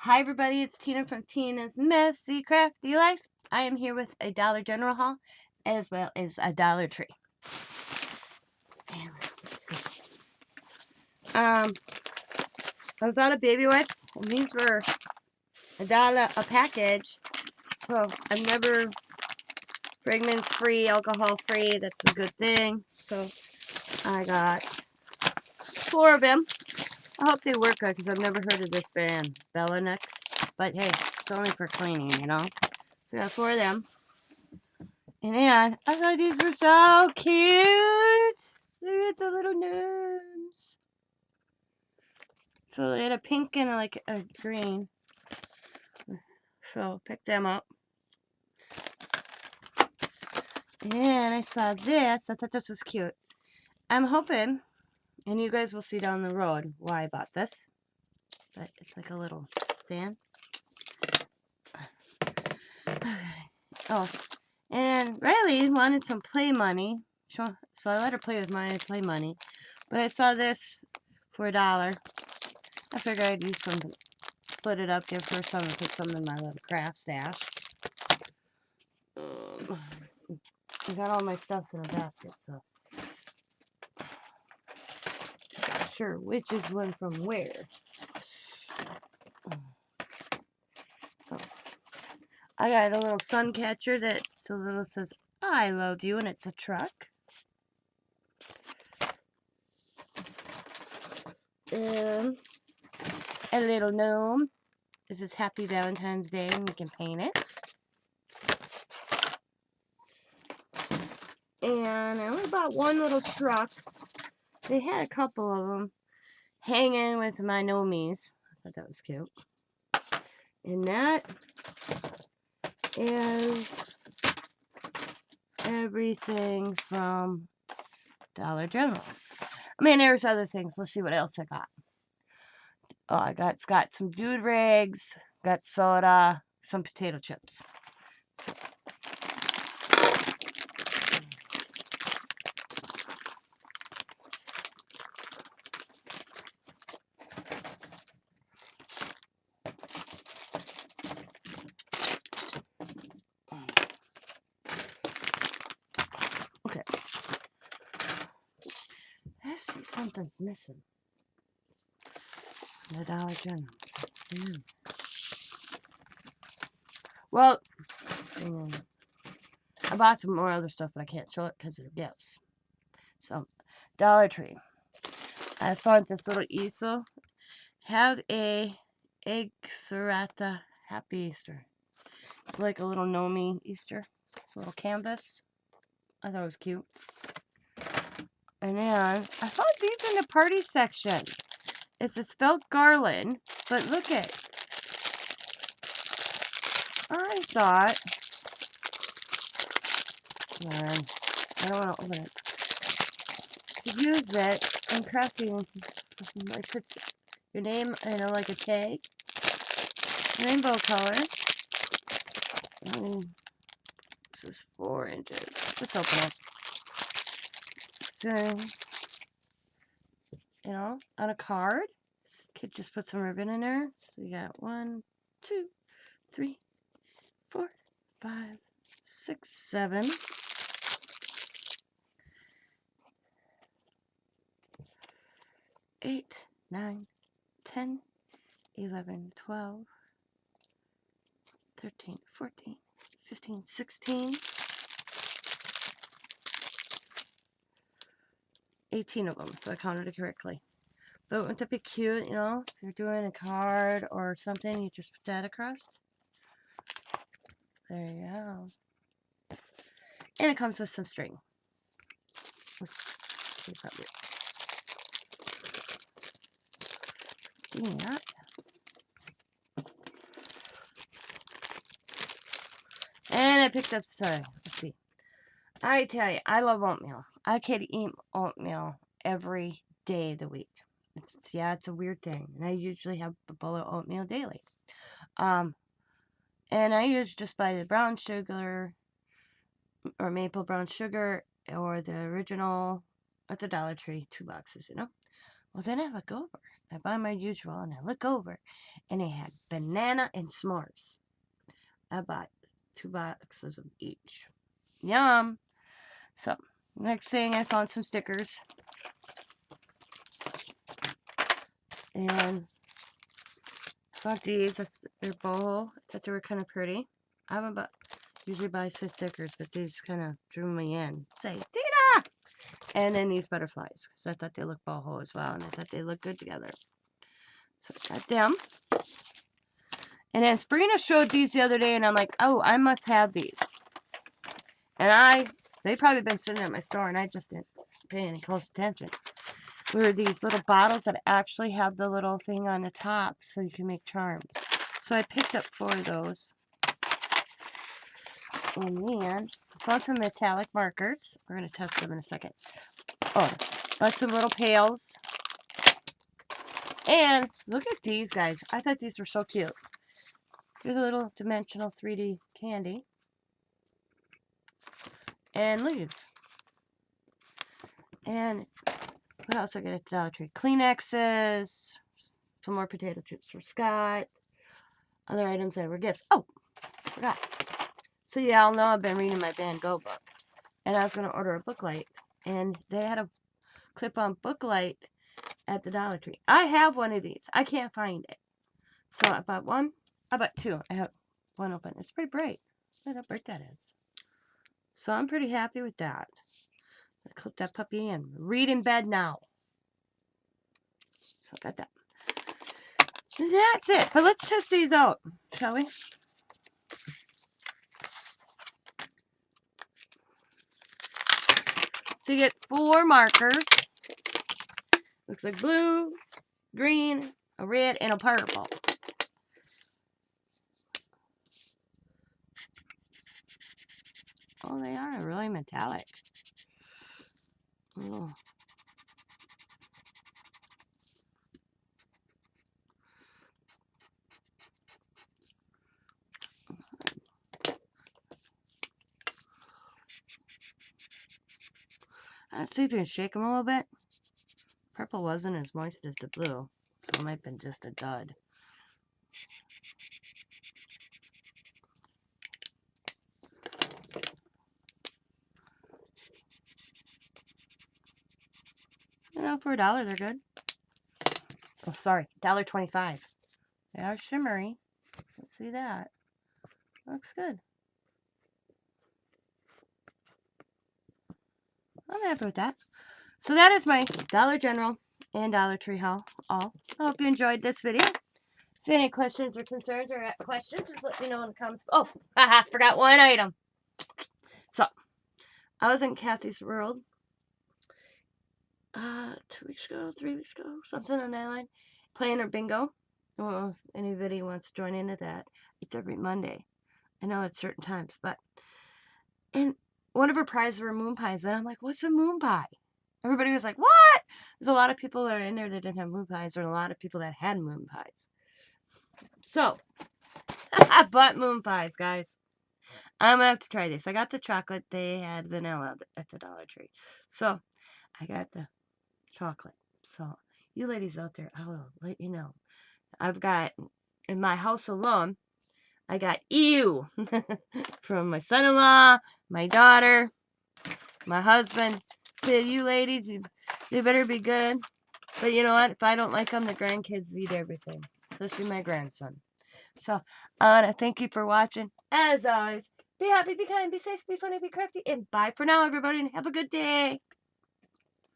Hi everybody, it's Tina from Tina's Messy Crafty Life. I am here with a Dollar General haul as well as a Dollar Tree. I was out of baby wipes and these were $1 a package. So I'm never fragrance free, alcohol free. That's a good thing. So I got 4 of them. I hope they work good because I've never heard of this brand, Bellinux. But hey, it's only for cleaning, you know. So I got 4 of them. And I thought these were so cute. Look at the little gnomes. So they had a pink and like a green. So pick them up. And I saw this. I thought this was cute. I'm hoping, and you guys will see down the road why I bought this. But it's like a little stand. Okay. Oh, and Riley wanted some play money. So I let her play with my play money. But I saw this for $1. I figured I'd use some, split it up, give her some, and put some in my little craft stash. I got all my stuff in a basket, so not sure which is one from where. Oh. I got a little sun catcher that says "I love you" and it's a truck. And a little gnome. This is Happy Valentine's Day, and you can paint it. And I only bought one little truck. They had a couple of them hanging with my gnomies. I thought that was cute. And that is everything from Dollar General. I mean, there's other things. Let's see what else I got. Oh, it's got some dude rags, got soda, some potato chips. So. Okay. Something's missing. The Dollar General. Well, I bought some more other stuff, but I can't show it because they're gifts. So, Dollar Tree. I found this little easel. Have a egg serrata. Happy Easter. It's like a little gnomey Easter. It's a little canvas. I thought it was cute. And then I found these in the party section. It's this felt garland, but look at. I thought. Man, I don't want to open it. To use it in crafting, like put your name in like a tag, rainbow color. This is 4 inches. Let's open it. So, you know, on a card, could just put some ribbon in there. So you got 1, 2, 3, 4, 5, 6, 7. 8, 9, 10, 11, 12, 13, 14, 15, 16, 18 of them, so I counted it correctly. But wouldn't that be cute, you know? If you're doing a card or something, you just put that across. There you go. And it comes with some string. Yeah. And I picked up, sorry, let's see. I tell you, I love oatmeal. I could eat oatmeal every day of the week. It's a weird thing. And I usually have a bowl of oatmeal daily. And I usually just buy the brown sugar or maple brown sugar or the original at the Dollar Tree, 2 boxes, you know. Well, then I look over. I buy my usual, and I look over, and they had banana and s'mores. I bought 2 boxes of each. Yum! So, next thing, I found some stickers. And I found these. They're boho. I thought they were kind of pretty. I haven't usually buy stickers, but these kind of drew me in. Say, Tina! And then these butterflies, because I thought they looked boho as well, and I thought they looked good together. So I got them. And then Sabrina showed these the other day, and I'm like, oh, I must have these. And they've probably been sitting at my store, and I just didn't pay any close attention. Were these little bottles that actually have the little thing on the top so you can make charms. So I picked up 4 of those. And then I found some metallic markers. We're going to test them in a second. Oh, got some little pails. And look at these guys. I thought these were so cute. Here's a little dimensional 3D candy. And leaves. And what else I got at the Dollar Tree? Kleenexes. Some more potato chips for Scott. Other items that were gifts. Oh, forgot. So yeah, I'll know I've been reading my Van Gogh book. And I was going to order a book light. And they had a clip-on book light at the Dollar Tree. I have one of these. I can't find it. So I bought one. I bought 2. I have one open. It's pretty bright. Look how bright that is. So I'm pretty happy with that. I clip that puppy in. Read in bed now. So I got that. That's it. But let's test these out, shall we? So you get 4 markers. Looks like blue, green, a red, and a purple. Oh, they are really metallic. Oh. Let's see if we can shake them a little bit. Purple wasn't as moist as the blue, so it might have been just a dud. You know, for $1, they're good. Oh, sorry, $1.25. They are shimmery. Let's see that. Looks good. I'm happy with that. So that is my Dollar General and Dollar Tree haul. I hope you enjoyed this video. If you have any questions or concerns or questions, just let me know in the comments. Oh, haha, forgot one item. So, I was in Kathy's World 2 weeks ago, 3 weeks ago, something on that line, playing her bingo. Well, if anybody wants to join into that, it's every Monday. I know at certain times, and one of her prizes were moon pies, and I'm like, what's a moon pie? Everybody was like, what? There's a lot of people that are in there that didn't have moon pies, or a lot of people that had moon pies. So, I bought moon pies, guys. I'm going to have to try this. I got the chocolate. They had vanilla at the Dollar Tree. So, I got the chocolate. So, you ladies out there, I will let you know. I've got, in my house alone, I got ew from my son-in-law, my daughter, my husband. Said, you ladies, they better be good. But you know what? If I don't like them, the grandkids eat everything. Especially my grandson. So, I want to thank you for watching. As always, be happy, be kind, be safe, be funny, be crafty. And bye for now, everybody, and have a good day.